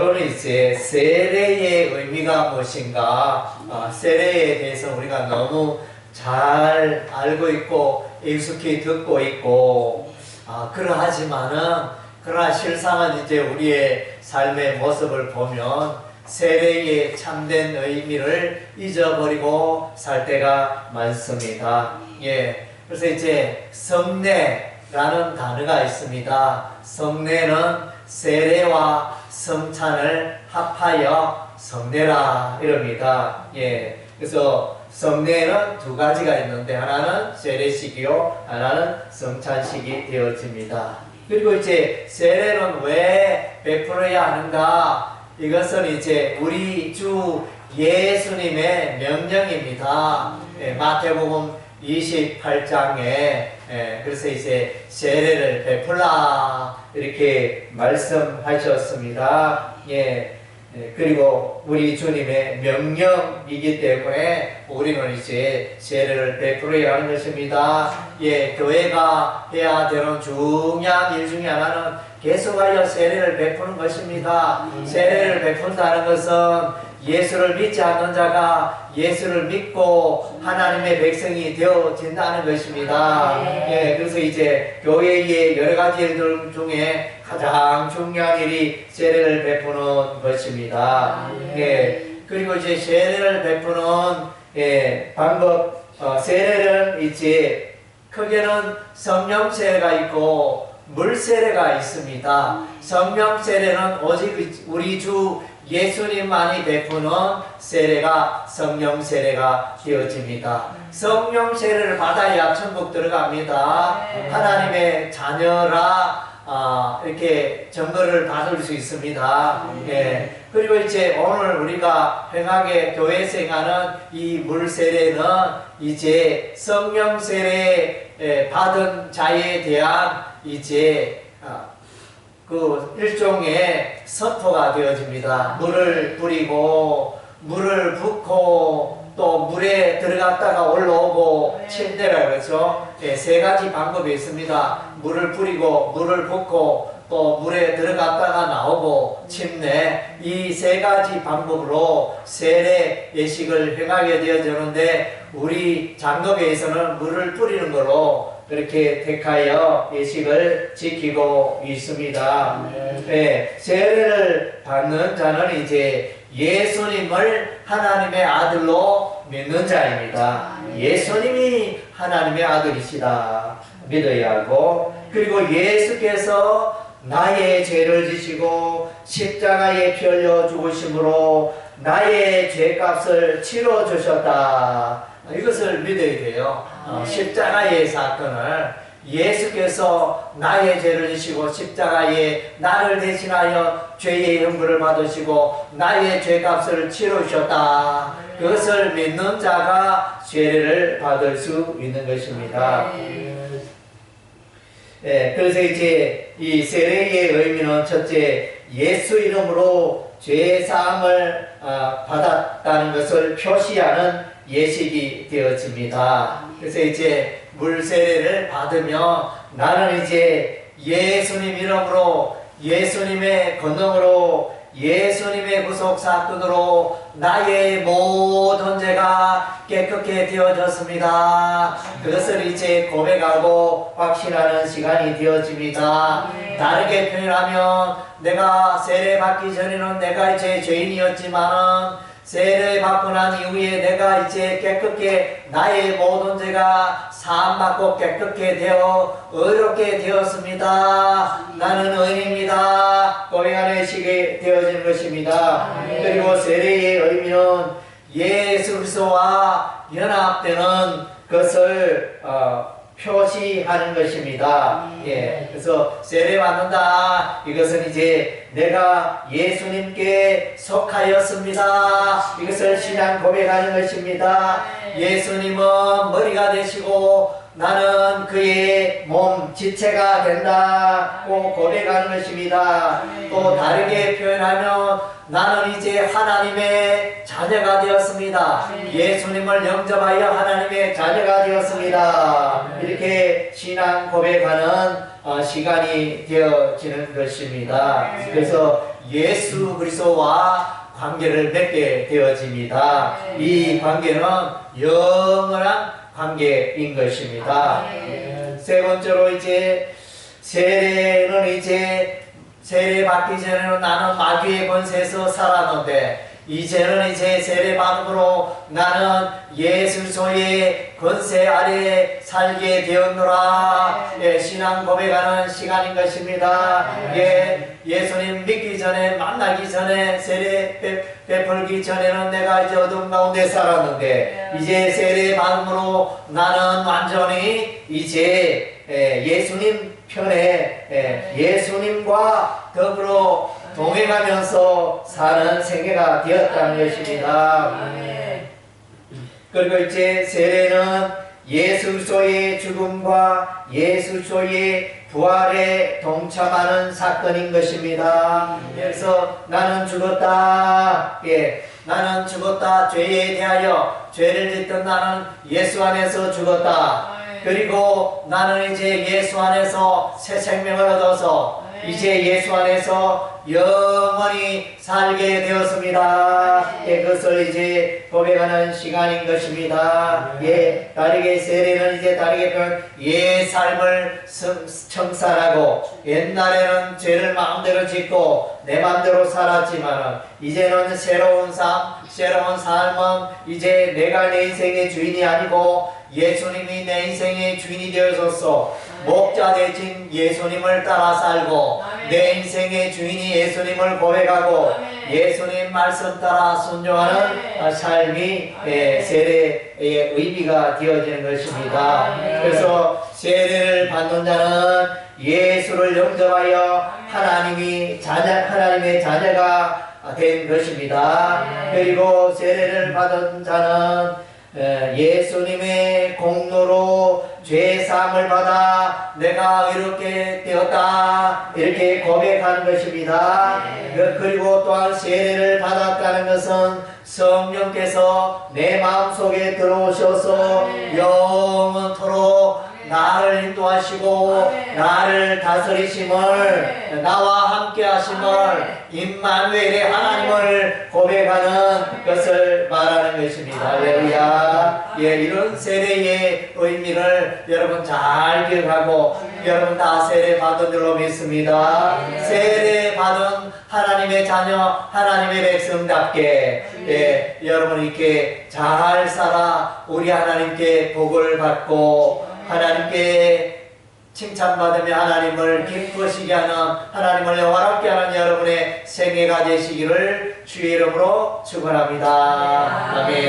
오늘은 이제 세례의 의미가 무엇인가, 세례에 대해서 우리가 너무 잘 알고 있고 익숙히 듣고 있고, 그러나 실상은 이제 우리의 삶의 모습을 보면 세례의 참된 의미를 잊어버리고 살 때가 많습니다. 그래서 이제 성례라는 단어가 있습니다. 성례는 세례와 성찬을 합하여 성례라 이럽니다. 그래서 성례는 두 가지가 있는데 하나는 세례식이요, 하나는 성찬식이 되어집니다. 그리고 이제 세례는 왜 베풀어야 하는가? 이것은 이제 우리 주 예수님의 명령입니다. 마태복음 28장에 그래서 이제 세례를 베풀라 이렇게 말씀하셨습니다. 그리고 우리 주님의 명령이기 때문에 우리는 이제 세례를 베풀어야 하는 것입니다. 교회가 해야 되는 중요한 일 중에 하나는 계속하여 세례를 베푸는 것입니다. 세례를 베푼다는 것은 예수를 믿지 않는 자가 예수를 믿고 하나님의 백성이 되어진다는 것입니다. 그래서 이제 교회의 여러 가지 일들 중에 가장 중요한 일이 세례를 베푸는 것입니다. 그리고 이제 세례를 베푸는 방법, 세례는 이제 크게는 성령 세례가 있고 물 세례가 있습니다. 성령 세례는 오직 우리 주 예수님만이 베푸는 세례가 성령 세례가 되어집니다. 성령 세례를 받아야 천국 들어갑니다. 하나님의 자녀라 이렇게 증거를 받을 수 있습니다. 그리고 이제 오늘 우리가 행하게 교회에서 행하는 이 물 세례는 이제 성령 세례 받은 자에 대한 이제 그 일종의 선포가 되어집니다. 물을 뿌리고 물을 붓고 또 물에 들어갔다가 올라오고 침례라 그러죠. 세 가지 방법이 있습니다. 물을 뿌리고 물을 붓고 또 물에 들어갔다가 나오고 침례, 이 세 가지 방법으로 세례 예식을 행하게 되어지는데 우리 장로교에서는 물을 뿌리는 거로 그렇게 택하여 예식을 지키고 있습니다. 세례를 받는 자는 이제 예수님을 하나님의 아들로 믿는 자입니다. 예수님이 하나님의 아들이시다 믿어야 하고, 그리고 예수께서 나의 죄를 지시고 십자가에 피 흘려 죽으심으로 나의 죄값을 치러 주셨다. 이것을 믿어야 돼요. 십자가의 사건을 예수께서 나의 죄를 지시고 십자가에 나를 대신하여 죄의 형벌을 받으시고 나의 죄값을 치르셨다. 그것을 믿는 자가 세례를 받을 수 있는 것입니다. 그래서 이제 이 세례의 의미는 첫째, 예수 이름으로 죄 사함을 받았다는 것을 표시하는 예식이 되어집니다. 그래서 이제 물 세례를 받으면 나는 이제 예수님 이름으로, 예수님의 권능으로, 예수님의 구속 사건으로 나의 모든 죄가 깨끗게 되어졌습니다. 그것을 이제 고백하고 확신하는 시간이 되어집니다. 다르게 표현하면 내가 세례 받기 전에는 내가 이제 죄인이었지만 세례 받고 난 이후에 내가 이제 깨끗게 나의 모든 죄가 사함받고 깨끗게 되어 의롭게 되었습니다. 나는 의인입니다. 고백하는 시기에 되어진 것입니다. 그리고 세례의 의미는 예수 그리스도와 연합되는 것을 표시하는 것입니다. 그래서 세례 받는다. 이것은 이제 내가 예수님께 속하였습니다. 이것을 신앙 고백하는 것입니다. 예수님은 머리가 되시고 나는 그의 몸 지체가 된다고 고백하는 것입니다. 또 다르게 표현하면 나는 이제 하나님의 자녀가 되었습니다. 예수님을 영접하여 하나님의 자녀가 되었습니다. 이렇게 신앙 고백하는 시간이 되어지는 것입니다. 그래서 예수 그리스도와 관계를 맺게 되어집니다. 이 관계는 영원한 관계인 것입니다. 세 번째로 이제 세례는 세례 받기 전에는 나는 마귀의 권세에서 살았는데 이제는 세례 받음으로 나는 예수 그리스도의 권세 아래 살게 되었노라. 신앙 고백하는 시간인 것입니다. 예수님 믿기 전에 만나기 전에 세례 베풀기 전에는 내가 어둠 가운데 살았는데 이제 세례 받음으로 나는 완전히 예수님 편에 예수님과 더불어 동행하면서 사는 생애가 되었다는 것입니다. 그리고 세례는 예수 그리스도의 죽음과 예수 그리스도의 부활에 동참하는 사건인 것입니다. 그래서 나는 죽었다. 나는 죽었다. 죄에 대하여 죄를 짓던 나는 예수 안에서 죽었다. 그리고 나는 예수 안에서 새 생명을 얻어서 예수 안에서 영원히 살게 되었습니다. 그것을 고백하는 시간인 것입니다. 다르게 세례는 다르게 삶을 청산하고 옛날에는 죄를 마음대로 짓고 내 마음대로 살았지만 이제는 새로운 삶은 내가 내 인생의 주인이 아니고 예수님이 내 인생의 주인이 되어서 목자 되신 예수님을 따라 살고 내 인생의 주인이 예수님을 고백하고 예수님 말씀 따라 순종하는 삶이 세례의 의미가 되어지는 것입니다. 그래서 세례를 받는 자는 예수를 영접하여 하나님의 자녀가 된 것입니다. 그리고 세례를 받은 자는 예수님의 공로로 죄사함을 받아 내가 이렇게 되었다 이렇게 고백하는 것입니다. 그리고 또한 세례를 받았다는 것은 성령께서 내 마음속에 들어오셔서 영원토록 나를 인도하시고 나를 다스리심을 나와 함께 하심을 임마누엘의 하나님을 고백하는 것을 말하는 것입니다. 할렐루야. 이런 세례의 의미를 여러분 잘 기억하고 여러분 다 세례 받은 줄로 믿습니다. 세례 받은 하나님의 자녀 하나님의 백성답게 여러분 이렇게 잘 살아 우리 하나님께 복을 받고 하나님께 칭찬받으며 하나님을 기쁘시게 하는 하나님을 영화롭게 하는 여러분의 생애가 되시기를 주의 이름으로 축원합니다. 아멘.